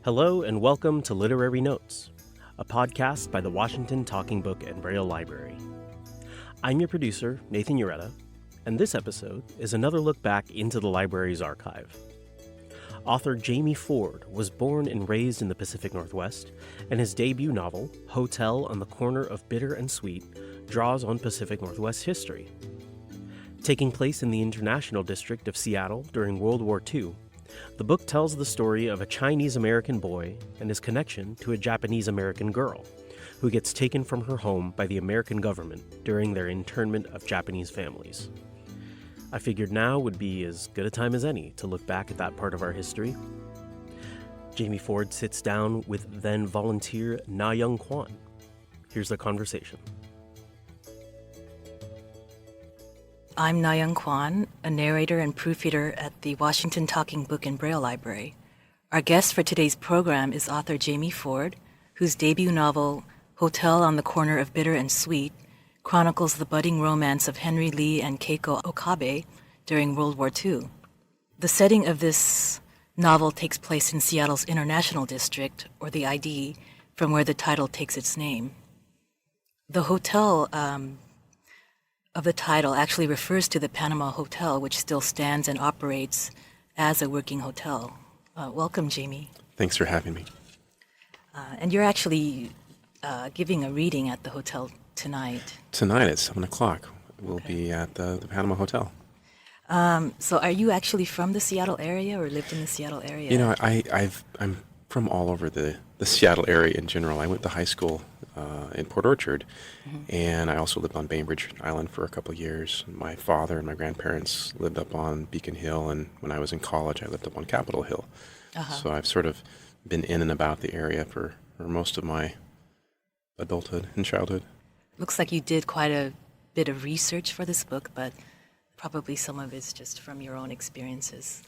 Hello and welcome to Literary Notes, a podcast by the Washington Talking Book and Braille Library. I'm your producer, Nathan Ureta, and this episode is another look back into the library's archive. Author Jamie Ford was born and raised in the Pacific Northwest, and his debut novel, Hotel on the Corner of Bitter and Sweet, draws on Pacific Northwest history. Taking place in the International District of Seattle during World War II, the book tells the story of a Chinese-American boy and his connection to a Japanese-American girl, who gets taken from her home by the American government during their internment of Japanese families. I figured now would be as good a time as any to look back at that part of our history. Jamie Ford sits down with then volunteer Na Young Kwon. Here's the conversation. I'm Na Young Kwon, a narrator and proofreader at the Washington Talking Book and Braille Library. Our guest for today's program is author Jamie Ford, whose debut novel, Hotel on the Corner of Bitter and Sweet, chronicles the budding romance of Henry Lee and Keiko Okabe during World War II. The setting of this novel takes place in Seattle's International District, or the ID, from where the title takes its name. The hotel of the title actually refers to the Panama Hotel, which still stands and operates as a working hotel. Welcome, Jamie. Thanks for having me. And you're actually giving a reading at the hotel tonight. Tonight at 7 o'clock, we'll be at the Panama Hotel. So are you actually from the Seattle area or lived in the Seattle area? You know, I'm from all over the Seattle area in general. I went to high school in Port Orchard, and I also lived on Bainbridge Island for a couple of years. My father and my grandparents lived up on Beacon Hill, and when I was in college, I lived up on Capitol Hill. So I've sort of been in and about the area for most of my adulthood and childhood. Looks like you did quite a bit of research for this book, but probably some of it's just from your own experiences.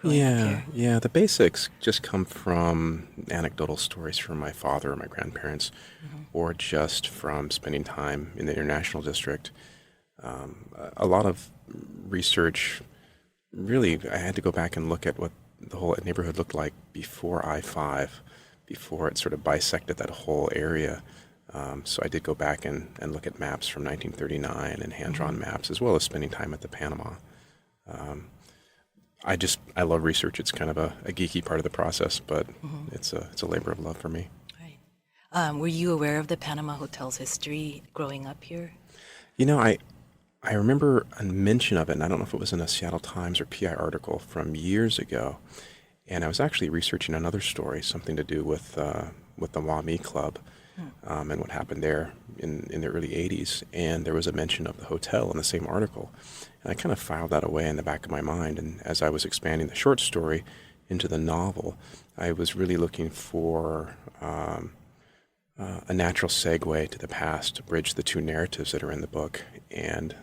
Yeah. The basics just come from anecdotal stories from my father or my grandparents, or just from spending time in the International District. A lot of research, really, I had to go back and look at what the whole neighborhood looked like before I-5, before it sort of bisected that whole area. So I did go back and look at maps from 1939 and hand-drawn maps, as well as spending time at the Panama. I love research. It's kind of a geeky part of the process, but it's a labor of love for me. Right. Were you aware of the Panama Hotel's history growing up here? You know, I remember a mention of it, and I don't know if it was in a Seattle Times or PI article from years ago, and I was actually researching another story, something to do with the Wami Club, and what happened there in the early 80s, and there was a mention of the hotel in the same article. And I kind of filed that away in the back of my mind, and as I was expanding the short story into the novel, I was really looking for a natural segue to the past to bridge the two narratives that are in the book, and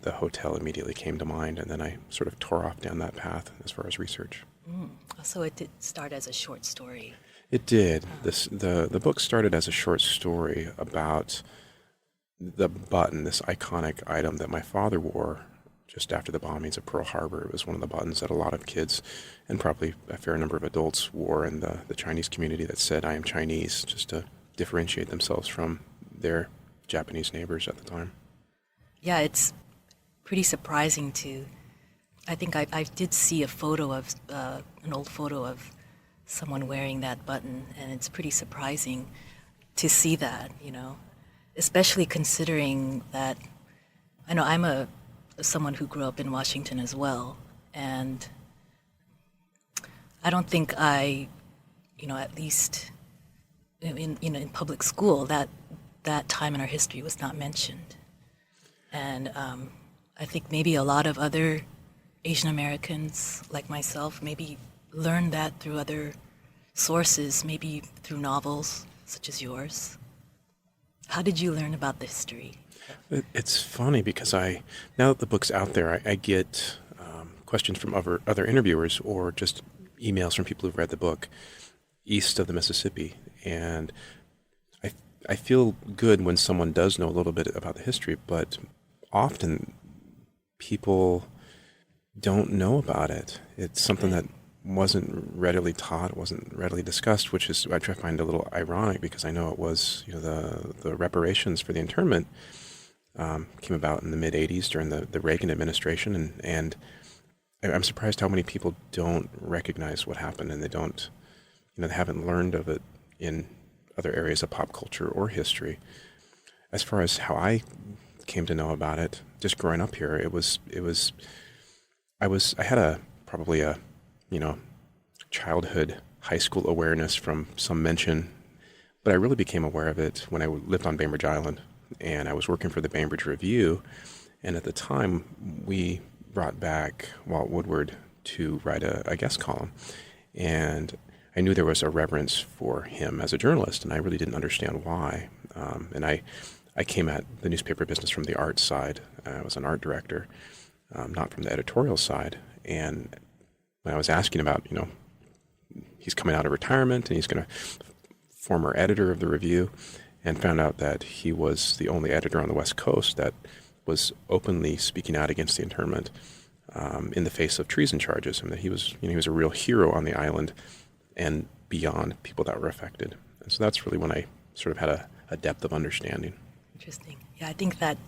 the hotel immediately came to mind, and then I sort of tore off down that path as far as research. So it did start as a short story. It did. The book started as a short story about the button, this iconic item that my father wore just after the bombings of Pearl Harbor. It was one of the buttons that a lot of kids, and probably a fair number of adults, wore in the Chinese community that said, "I am Chinese," just to differentiate themselves from their Japanese neighbors at the time. Yeah, it's pretty surprising I think I did see a photo of, an old photo of someone wearing that button, and it's pretty surprising to see that, especially considering that, I know I'm someone who grew up in Washington as well, and I don't think at least in public school, that time in our history was not mentioned. And I think maybe a lot of other Asian Americans like myself maybe learned that through other sources, maybe through novels such as yours. How did you learn about the history? It's funny because now that the book's out there, I get questions from other interviewers or just emails from people who've read the book east of the Mississippi. And I feel good when someone does know a little bit about the history, but often people don't know about it. It's something that wasn't readily taught, wasn't readily discussed, which is, I find a little ironic because I know it was, the reparations for the internment came about in the mid-'80s during the Reagan administration, and I'm surprised how many people don't recognize what happened, and they don't, they haven't learned of it in other areas of pop culture or history. As far as how I came to know about it, just growing up here, I had probably a childhood high school awareness from some mention, but I really became aware of it when I lived on Bainbridge Island, and I was working for the Bainbridge Review, and at the time we brought back Walt Woodward to write a guest column, and I knew there was a reverence for him as a journalist, and I really didn't understand why. And I came at the newspaper business from the art side. I was an art director, not from the editorial side. And when I was asking about, he's coming out of retirement and he's going to former editor of the Review, and found out that he was the only editor on the West Coast that was openly speaking out against the internment in the face of treason charges, and that he was a real hero on the island and beyond people that were affected. And so that's really when I sort of had a depth of understanding. Interesting. Yeah, I think that,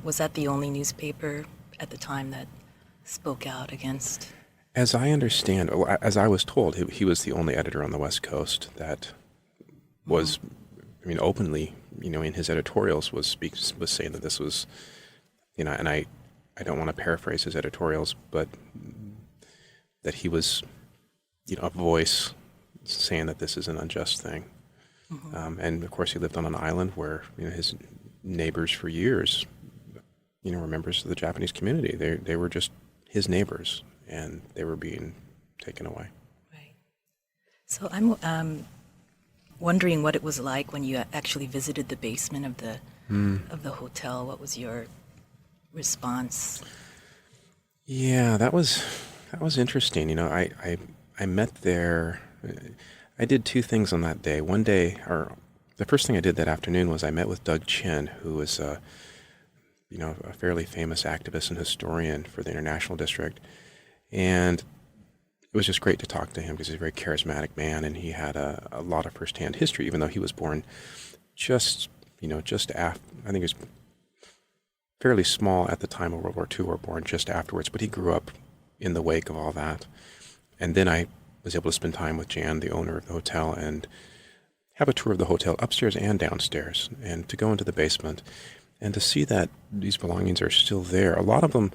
was that the only newspaper at the time that spoke out against? As I understand, as I was told, he was the only editor on the West Coast that was, openly, in his editorials was saying that this was, and I don't want to paraphrase his editorials, but that he was, a voice saying that this is an unjust thing. Mm-hmm. And of course, he lived on an island where his neighbors for years, were members of the Japanese community. They were just his neighbors, and they were being taken away. Right. So I'm wondering what it was like when you actually visited the basement of the hotel. What was your response? Yeah, that was interesting. I met there. I did two things on that day. One day, or the first thing I did that afternoon was I met with Doug Chin, who is a fairly famous activist and historian for the International District. And it was just great to talk to him because he's a very charismatic man, and he had a lot of firsthand history, even though he was born just after, I think he was fairly small at the time of World War II, or born just afterwards, but he grew up in the wake of all that. And then I was able to spend time with Jan, the owner of the hotel, and have a tour of the hotel upstairs and downstairs, and to go into the basement and to see that these belongings are still there. A lot of them,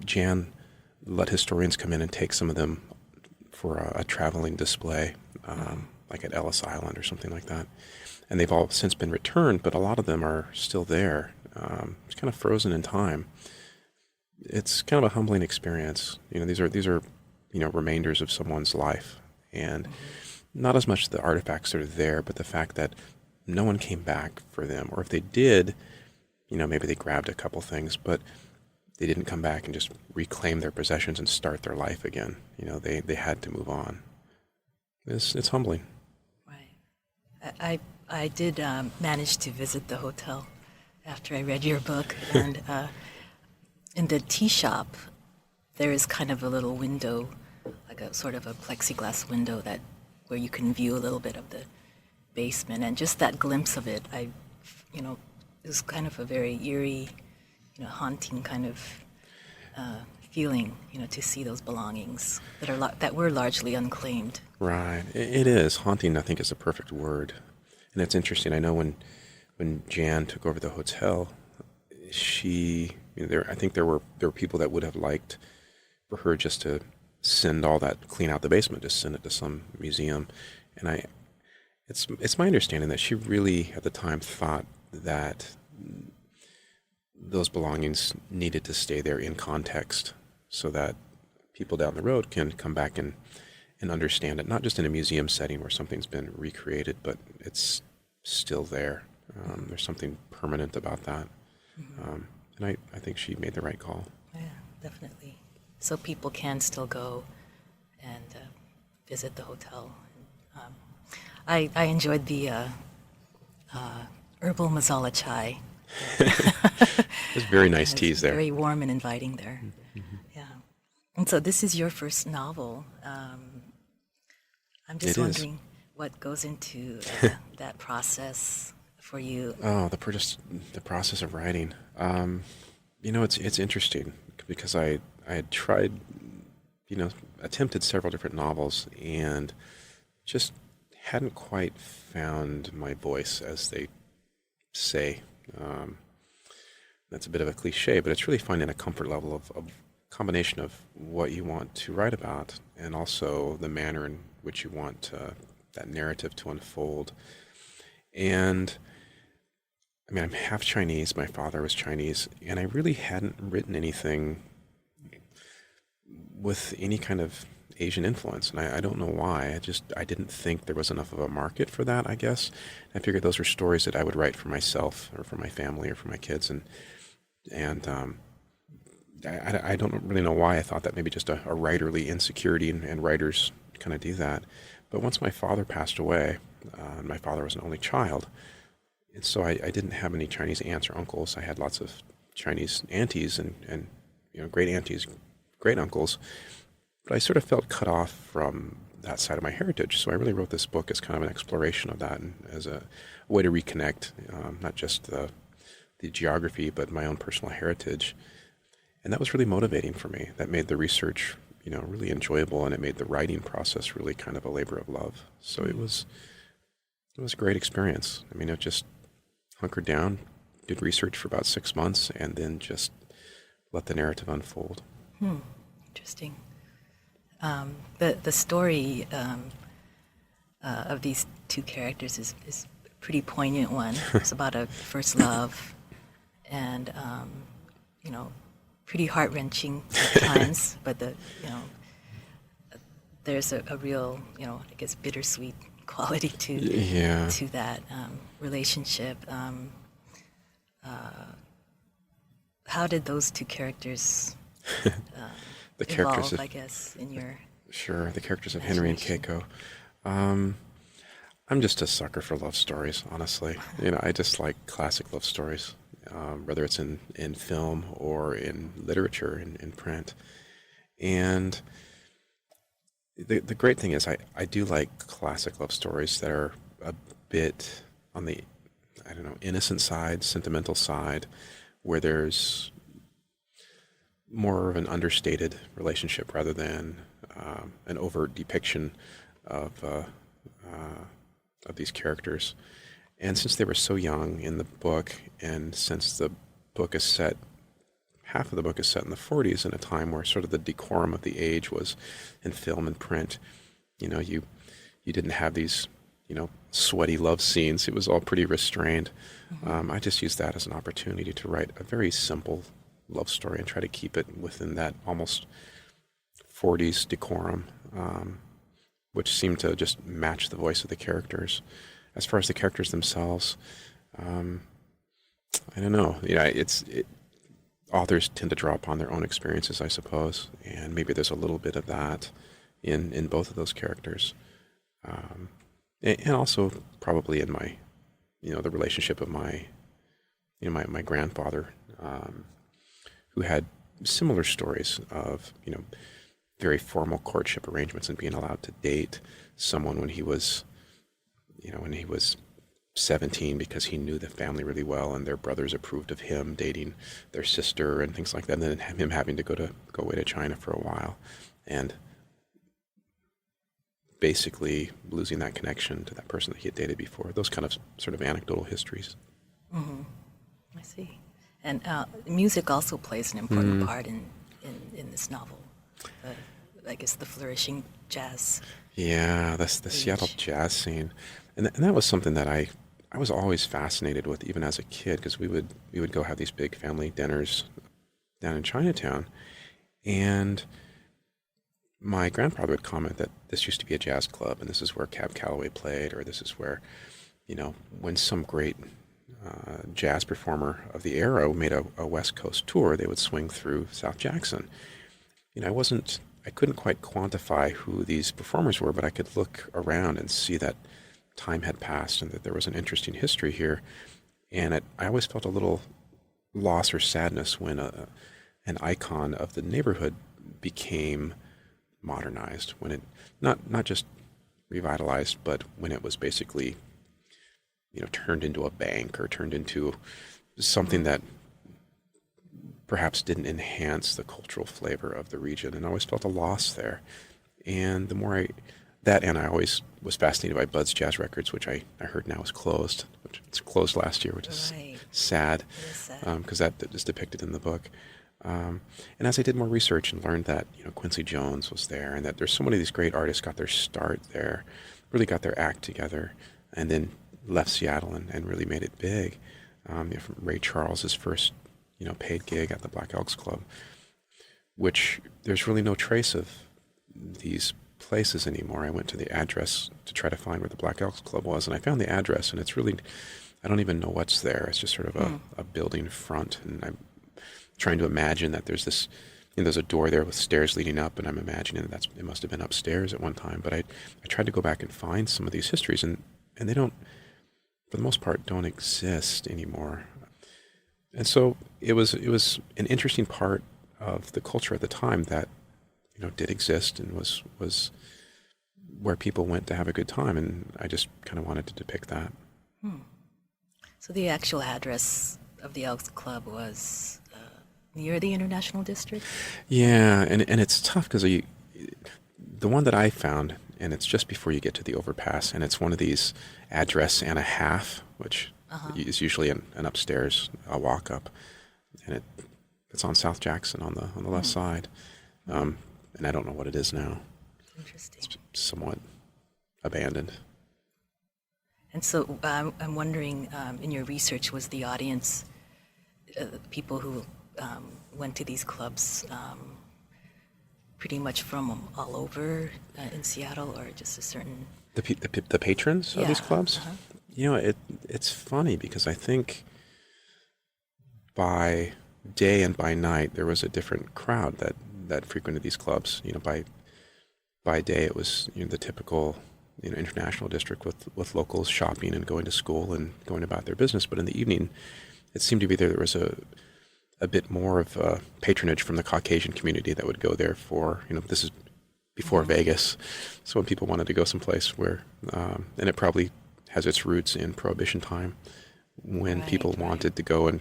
Jan let historians come in and take some of them for a traveling display, like at Ellis Island or something like that. And they've all since been returned, but a lot of them are still there. It's kind of frozen in time. It's kind of a humbling experience. These are remainders of someone's life, and not as much the artifacts that are there, but the fact that no one came back for them, or if they did, maybe they grabbed a couple things, but they didn't come back and just reclaim their possessions and start their life again. They had to move on. It's humbling. Right. I did manage to visit the hotel after I read your book, and in the tea shop, there is kind of a little window, like a sort of a plexiglass window where you can view a little bit of the basement, and just that glimpse of it, it was kind of a very eerie, haunting kind of feeling, to see those belongings that were largely unclaimed. Right, it is haunting. I think is a perfect word, and it's interesting. I know when Jan took over the hotel, I think there were people that would have liked for her just to clean out the basement, just send it to some museum. And it's my understanding that she really at the time thought that those belongings needed to stay there in context so that people down the road can come back and understand it, not just in a museum setting where something's been recreated, but it's still there. There's something permanent about that. And I think she made the right call. Yeah, definitely. So people can still go and visit the hotel. I enjoyed the herbal masala chai. There's very nice teas there. Very warm and inviting there. Mm-hmm. Yeah. And so this is your first novel. I'm just It is. wondering what goes into that process for you. Oh, the process of writing. It's interesting because I had tried, attempted several different novels and just hadn't quite found my voice, as they say. That's a bit of a cliche, but it's really finding a comfort level of combination of what you want to write about and also the manner in which you want that narrative to unfold. And I mean, I'm half Chinese. My father was Chinese, and I really hadn't written anything with any kind of Asian influence, and I don't know why. I didn't think there was enough of a market for that, I guess. I figured those were stories that I would write for myself or for my family or for my kids, and I don't really know why I thought that. Maybe just a writerly insecurity, and writers kind of do that. But once my father passed away, and my father was an only child, and so I didn't have any Chinese aunts or uncles. I had lots of Chinese aunties and great aunties, great uncles, but I sort of felt cut off from that side of my heritage. So I really wrote this book as kind of an exploration of that and as a way to reconnect, not just the geography, but my own personal heritage. And that was really motivating for me. That made the research, really enjoyable, and it made the writing process really kind of a labor of love. So it was a great experience. I mean, it just hunkered down, did research for about 6 months, and then just let the narrative unfold. Interesting. The story of these two characters is a pretty poignant one. It's about a first love, and pretty heart-wrenching at times. But there's a real I guess bittersweet quality to that relationship. How did those two characters The characters evolve, I guess, in your... Sure, the characters of Henry and Keiko. I'm just a sucker for love stories, honestly. I just like classic love stories, whether it's in film or in literature, in print. And the great thing is I do like classic love stories that are a bit on the, innocent side, sentimental side, where there's more of an understated relationship rather than an overt depiction of these characters. And since they were so young in the book, and since the book is set, half of the book is set in the 40s, in a time where sort of the decorum of the age was in film and print, you didn't have these, sweaty love scenes. It was all pretty restrained. I just used that as an opportunity to write a very simple love story and try to keep it within that almost 40s decorum, which seemed to just match the voice of the characters. As far as the characters themselves, I don't know. Authors tend to draw upon their own experiences, I suppose, and maybe there's a little bit of that in both of those characters, and also probably in my, the relationship of my grandfather, who had similar stories of, very formal courtship arrangements and being allowed to date someone when he was 17 because he knew the family really well and their brothers approved of him dating their sister and things like that. And then him having to go away to China for a while and basically losing that connection to that person that he had dated before. Those kind of sort of anecdotal histories. Mm-hmm. I see. And music also plays an important part in this novel. I guess the flourishing jazz. Yeah, that's the Seattle jazz scene, and that was something that I was always fascinated with, even as a kid, because we would go have these big family dinners down in Chinatown, and my grandfather would comment that this used to be a jazz club, and this is where Cab Calloway played, or this is where, when some great jazz performer of the era made a West Coast tour, they would swing through South Jackson. I couldn't quite quantify who these performers were, but I could look around and see that time had passed and that there was an interesting history here. And I always felt a little loss or sadness when an icon of the neighborhood became modernized, when it not just revitalized, but when it was basically, turned into a bank or turned into something that perhaps didn't enhance the cultural flavor of the region, and I always felt a loss there. And the more I always was fascinated by Bud's Jazz Records, which I heard now is closed, which it's closed last year, which is Right. sad, It is sad. because that is depicted in the book. And as I did more research and learned that Quincy Jones was there, and that there's so many of these great artists got their start there, really got their act together, and then left Seattle and really made it big. From Ray Charles's first paid gig at the Black Elks Club, which there's really no trace of these places anymore. I went to the address to try to find where the Black Elks Club was, and I found the address, and it's really, I don't even know what's there. It's just sort of a building front, and I'm trying to imagine that there's this, there's a door there with stairs leading up, and I'm imagining that it must have been upstairs at one time. But I tried to go back and find some of these histories, and they don't, for the most part, don't exist anymore. And so it was an interesting part of the culture at the time that did exist and was where people went to have a good time, and I just kind of wanted to depict that. So the actual address of the Elks Club was near the International District? Yeah, and it's tough because the one that I found, and it's just before you get to the overpass, and it's one of these address and a half, which is usually an upstairs walk up, and it's on South Jackson on the left side, and I don't know what it is now. Interesting. It's somewhat abandoned. And so I'm wondering, in your research, was the audience people who went to these clubs pretty much from all over in Seattle, or just a certain... The patrons of these clubs? It's funny because I think by day and by night there was a different crowd that frequented these clubs. By day it was the typical international district with locals shopping and going to school and going about their business. But in the evening, it seemed to be there was a bit more of patronage from the Caucasian community that would go there for this is before Vegas, so when people wanted to go someplace where and it probably has its roots in Prohibition time, when people wanted to go and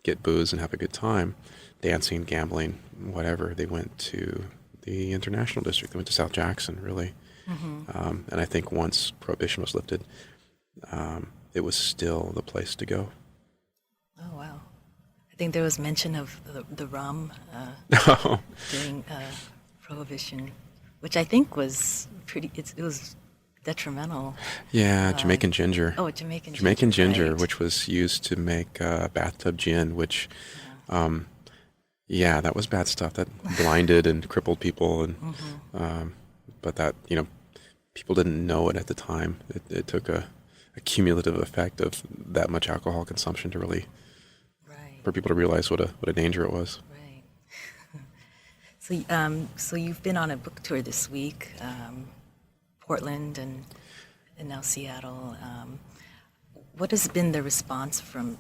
get booze and have a good time, dancing, gambling, whatever, they went to the International District. They went to South Jackson, really. And I think once Prohibition was lifted, it was still the place to go. Oh, wow. I think there was mention of the rum during Prohibition, which I think was it was detrimental. Yeah, Jamaican ginger. Oh, Jamaican ginger, right. which was used to make bathtub gin, which, that was bad stuff. That blinded and crippled people, and but that people didn't know it at the time. It took a cumulative effect of that much alcohol consumption to really for people to realize what a danger it was. Right. So you've been on a book tour this week, Portland and now Seattle. What has been the response from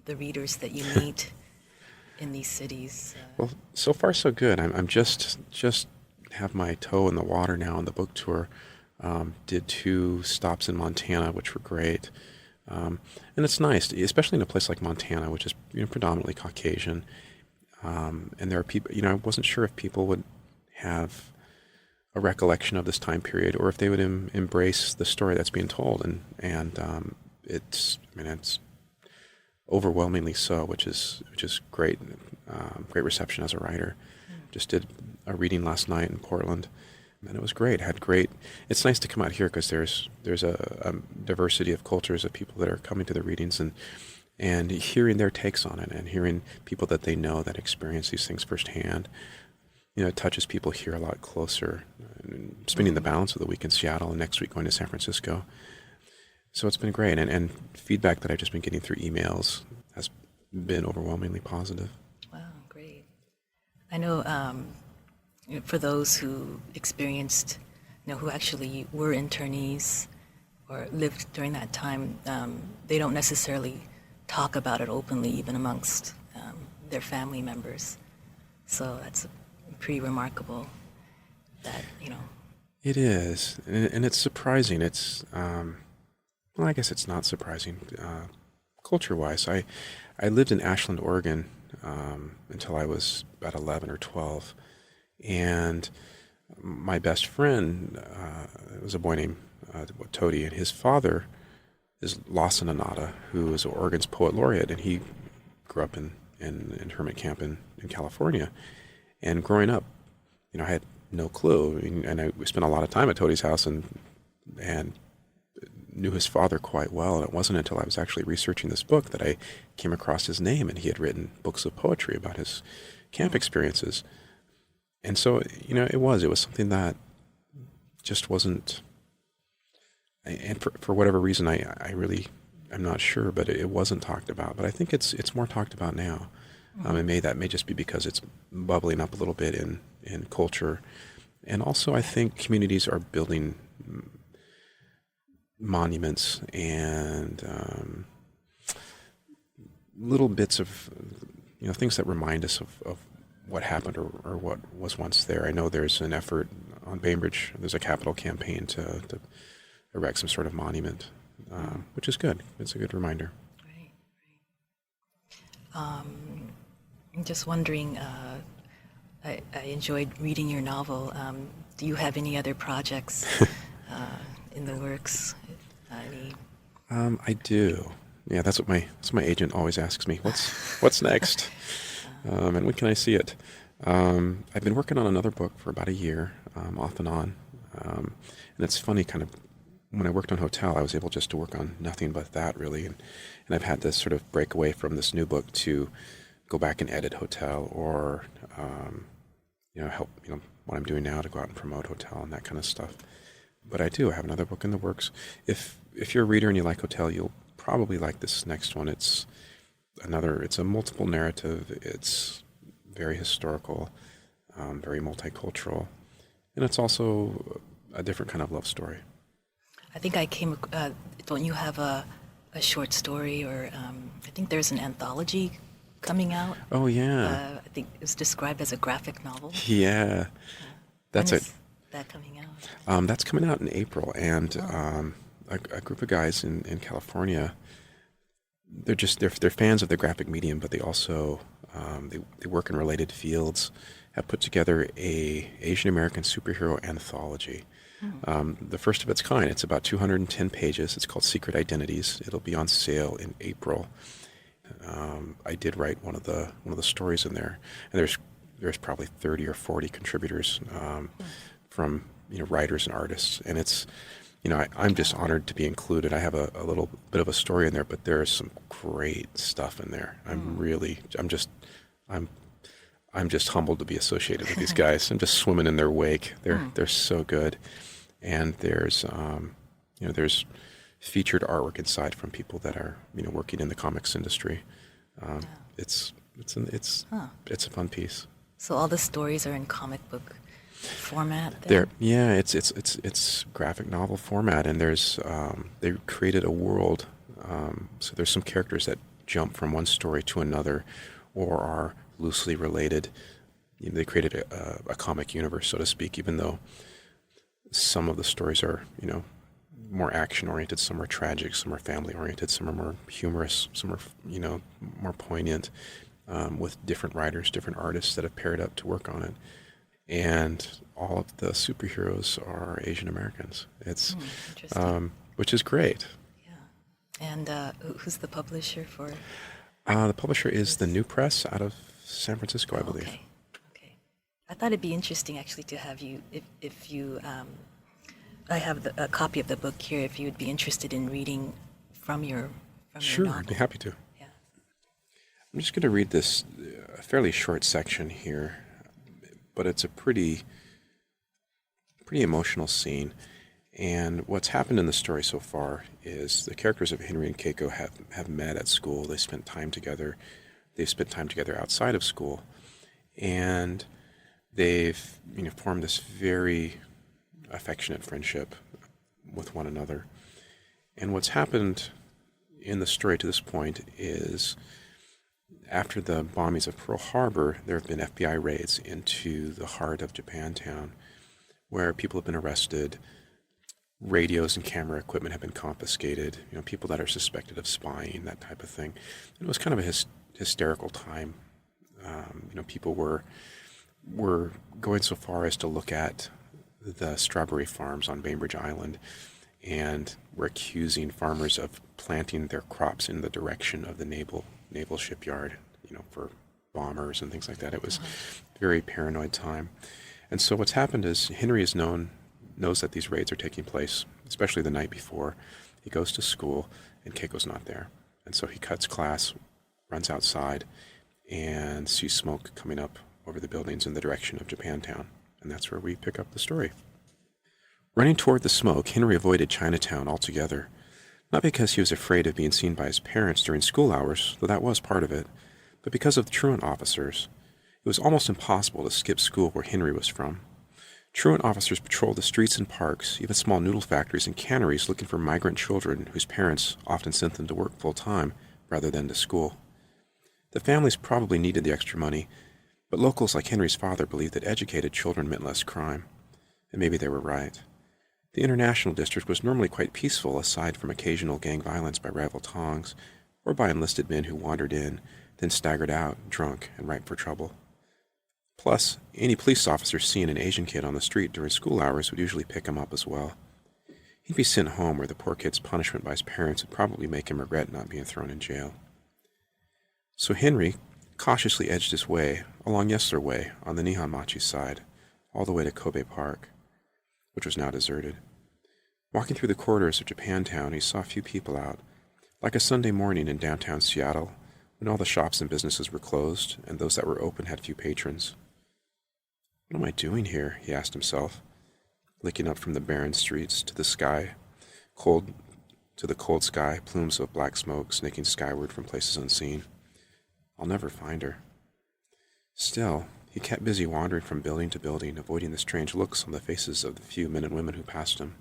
the readers that you meet in these cities? Well, so far so good. I'm just have my toe in the water now on the book tour. Did 2 stops in Montana, which were great. And it's nice, especially in a place like Montana, which is predominantly Caucasian. And there are people, I wasn't sure if people would have a recollection of this time period, or if they would embrace the story that's being told. And it's overwhelmingly so, which is great. Great reception as a writer. Just did a reading last night in Portland, and it was great. It's nice to come out here because there's a diversity of cultures of people that are coming to the readings, and hearing their takes on it, and hearing people that they know that experience these things firsthand. It touches people here a lot closer. Spending the balance of the week in Seattle, and next week going to San Francisco. So it's been great, and feedback that I've just been getting through emails has been overwhelmingly positive. Wow, great. I know for those who experienced, who actually were internees or lived during that time, they don't necessarily talk about it openly, even amongst their family members. So that's pretty remarkable that, It is, and it's surprising. Well, I guess it's not surprising. Culture-wise, I lived in Ashland, Oregon, until I was about 11 or 12, and my best friend was a boy named Toady, and his father is Lawson Anata, who is Oregon's poet laureate, and he grew up in hermit camp in California. And growing up, I had no clue, and we spent a lot of time at Toadie's house and knew his father quite well. And it wasn't until I was actually researching this book that I came across his name, and he had written books of poetry about his camp experiences. And so, it was something that just wasn't, and for whatever reason, I'm not sure, but it wasn't talked about. But I think it's more talked about now. That may just be because it's bubbling up a little bit in culture. And also I think communities are building monuments and little bits of, things that remind us of what happened or what was once there. I know there's an effort on Bainbridge, there's a capital campaign to erect some sort of monument, which is good. It's a good reminder. Right. I'm just wondering, I enjoyed reading your novel. Do you have any other projects in the works? I do. Yeah, that's what my agent always asks me. What's next? And when can I see it? I've been working on another book for about a year, off and on. And it's funny, kind of, when I worked on Hotel, I was able just to work on nothing but that, really. And I've had to sort of break away from this new book to go back and edit Hotel, or help what I'm doing now to go out and promote Hotel and that kind of stuff. But I have another book in the works. If you're a reader and you like Hotel, you'll probably like this next one. It's a multiple narrative. It's very historical, very multicultural, and it's also a different kind of love story. I think don't you have a short story, or I think there's an anthology coming out? Oh, yeah. I think it's described as a graphic novel. Yeah. That's it. That coming out? That's coming out in April, and a group of guys in California, they're fans of the graphic medium, but they also they work in related fields, have put together a Asian American superhero anthology. The first of its kind. It's about 210 pages. It's called Secret Identities. It'll be on sale in April. I did write one of the stories in there, and there's probably 30 or 40 contributors from writers and artists, and it's I'm just honored to be included. I have a little bit of a story in there, but there's some great stuff in there. I'm just humbled to be associated with these guys. I'm just swimming in their wake. They're so good, and there's featured artwork inside from people that are working in the comics industry. It's a fun piece. So all the stories are in comic book format then? It's graphic novel format, and there's they created a world. So there's some characters that jump from one story to another, or are loosely related. They created a comic universe, so to speak, even though some of the stories are more action-oriented, some are tragic, some are family-oriented, some are more humorous, some are, more poignant, with different writers, different artists that have paired up to work on it. And all of the superheroes are Asian Americans. It's, which is great. Yeah. And who's the publisher for? The publisher is the New Press out of San Francisco, I believe. Okay. I thought it'd be interesting actually to have you, if you, I have a copy of the book here, if you'd be interested in reading from your Sure, novel. I'd be happy to. Yeah. I'm just going to read this fairly short section here, but it's a pretty emotional scene. And what's happened in the story so far is the characters of Henry and Keiko have met at school. They spent time together. They've spent time together outside of school, and they've formed this very affectionate friendship with one another. And what's happened in the story to this point is After the bombings of Pearl Harbor, there have been FBI raids into the heart of Japantown, where people have been arrested, radios and camera equipment have been confiscated, people that are suspected of spying, that type of thing. And it was kind of a hysterical time. People were going so far as to look at the strawberry farms on Bainbridge Island and were accusing farmers of planting their crops in the direction of the naval shipyard, for bombers and things like that. It was a very paranoid time. And so what's happened is Henry knows that these raids are taking place, especially the night before. He goes to school, and Keiko's not there. And so he cuts class, runs outside, and sees smoke coming up over the buildings in the direction of Japantown. And that's where we pick up the story. Running toward the smoke, Henry avoided Chinatown altogether. Not because he was afraid of being seen by his parents during school hours, though that was part of it, but because of the truant officers. It was almost impossible to skip school where Henry was from. Truant officers patrolled the streets and parks, even small noodle factories and canneries, looking for migrant children whose parents often sent them to work full-time rather than to school. The families probably needed the extra money, but locals like Henry's father believed that educated children meant less crime. And maybe they were right. The International District was normally quite peaceful, aside from occasional gang violence by rival tongs, or by enlisted men who wandered in, then staggered out, drunk and ripe for trouble. Plus, any police officer seeing an Asian kid on the street during school hours would usually pick him up as well. He'd be sent home, where the poor kid's punishment by his parents would probably make him regret not being thrown in jail. So Henry cautiously edged his way along Yesler Way on the Nihonmachi side, all the way to Kobe Park, which was now deserted. Walking through the corridors of Japantown, he saw a few people out, like a Sunday morning in downtown Seattle, when all the shops and businesses were closed, and those that were open had few patrons. What am I doing here? He asked himself, looking up from the barren streets to the sky, the cold sky, plumes of black smoke snaking skyward from places unseen. I'll never find her. Still, he kept busy wandering from building to building, avoiding the strange looks on the faces of the few men and women who passed him.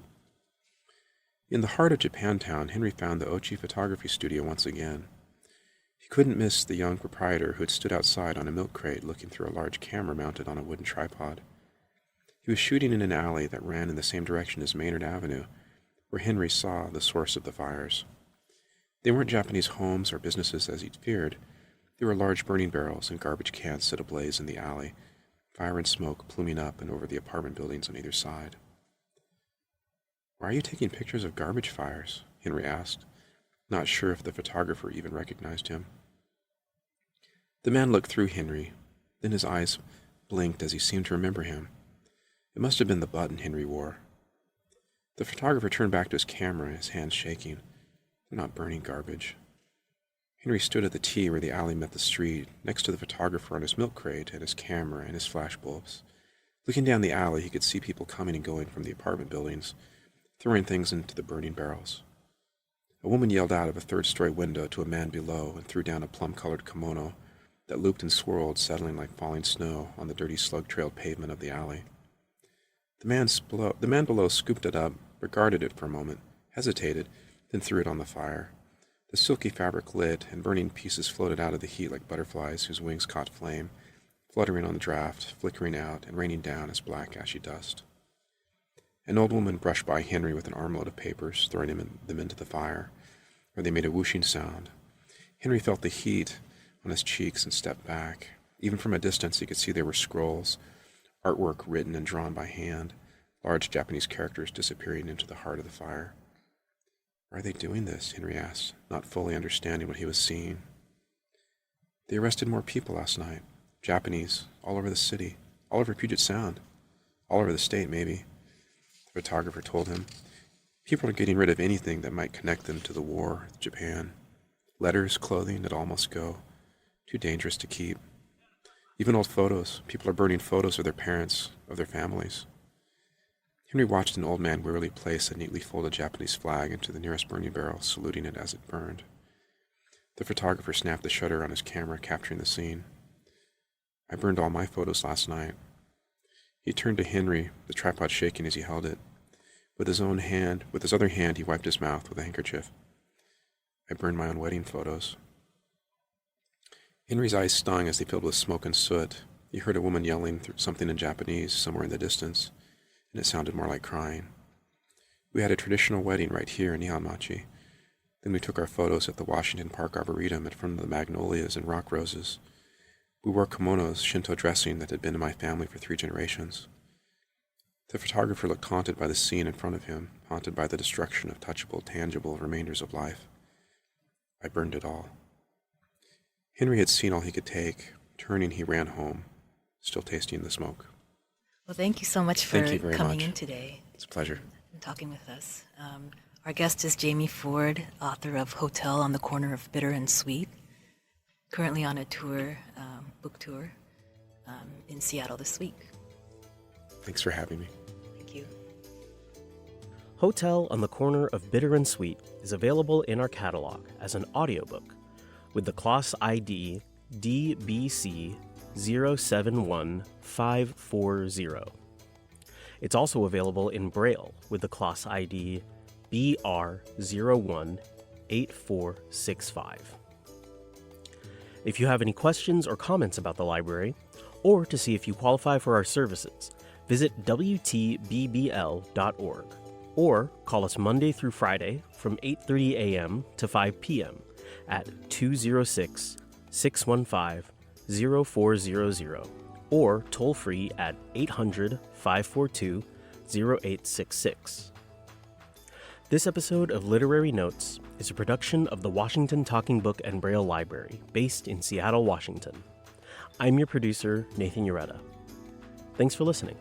In the heart of Japantown, Henry found the Ochi photography studio once again. He couldn't miss the young proprietor who had stood outside on a milk crate looking through a large camera mounted on a wooden tripod. He was shooting in an alley that ran in the same direction as Maynard Avenue, where Henry saw the source of the fires. They weren't Japanese homes or businesses as he'd feared. They were large burning barrels and garbage cans set ablaze in the alley, fire and smoke pluming up and over the apartment buildings on either side. "Why are you taking pictures of garbage fires?" Henry asked, not sure if the photographer even recognized him. The man looked through Henry, then his eyes blinked as he seemed to remember him. It must have been the button Henry wore. The photographer turned back to his camera, his hands shaking. "They're not burning garbage." Henry stood at the T where the alley met the street, next to the photographer on his milk crate and his camera and his flashbulbs. Looking down the alley, he could see people coming and going from the apartment buildings, throwing things into the burning barrels. A woman yelled out of a third-story window to a man below and threw down a plum-colored kimono that looped and swirled, settling like falling snow on the dirty slug-trailed pavement of the alley. The man below scooped it up, regarded it for a moment, hesitated, then threw it on the fire. The silky fabric lit, and burning pieces floated out of the heat like butterflies whose wings caught flame, fluttering on the draft, flickering out, and raining down as black, ashy dust. An old woman brushed by Henry with an armload of papers, throwing them into the fire, where they made a whooshing sound. Henry felt the heat on his cheeks and stepped back. Even from a distance, he could see there were scrolls, artwork written and drawn by hand, large Japanese characters disappearing into the heart of the fire. "Why are they doing this?" Henry asked, not fully understanding what he was seeing. "They arrested more people last night. Japanese, all over the city, all over Puget Sound, all over the state, maybe," the photographer told him. "People are getting rid of anything that might connect them to the war with Japan. Letters, clothing, it all must go. Too dangerous to keep. Even old photos. People are burning photos of their parents, of their families." Henry watched an old man wearily place a neatly folded Japanese flag into the nearest burning barrel, saluting it as it burned. The photographer snapped the shutter on his camera, capturing the scene. "I burned all my photos last night." He turned to Henry, the tripod shaking as he held it. With his other hand, he wiped his mouth with a handkerchief. "I burned my own wedding photos." Henry's eyes stung as they filled with smoke and soot. He heard a woman yelling something in Japanese somewhere in the distance, and it sounded more like crying. We had a traditional wedding right here in Nihonmachi. Then we took our photos at the Washington Park Arboretum in front of the magnolias and rock roses. We wore kimonos, Shinto dressing that had been in my family for 3 generations. The photographer looked haunted by the scene in front of him, haunted by the destruction of touchable, tangible remainders of life. I burned it all. Henry had seen all he could take. Turning, he ran home, still tasting the smoke. Well, thank you so much for Thank you very coming much. in today It's a pleasure. and talking with us. Our guest is Jamie Ford, author of Hotel on the Corner of Bitter and Sweet, currently on a tour, book tour, in Seattle this week. Thanks for having me. Thank you. Hotel on the Corner of Bitter and Sweet is available in our catalog as an audiobook with the class ID DBC071540. It's also available in Braille with the class ID BR018465. If you have any questions or comments about the library, or to see if you qualify for our services, visit WTBBL.org or call us Monday through Friday from 8:30 a.m. to 5 p.m. at 206-615-0400 or toll free at 800-542-0866. This episode of Literary Notes is a production of the Washington Talking Book and Braille Library, based in Seattle, Washington. I'm your producer, Nathan Ureta. Thanks for listening.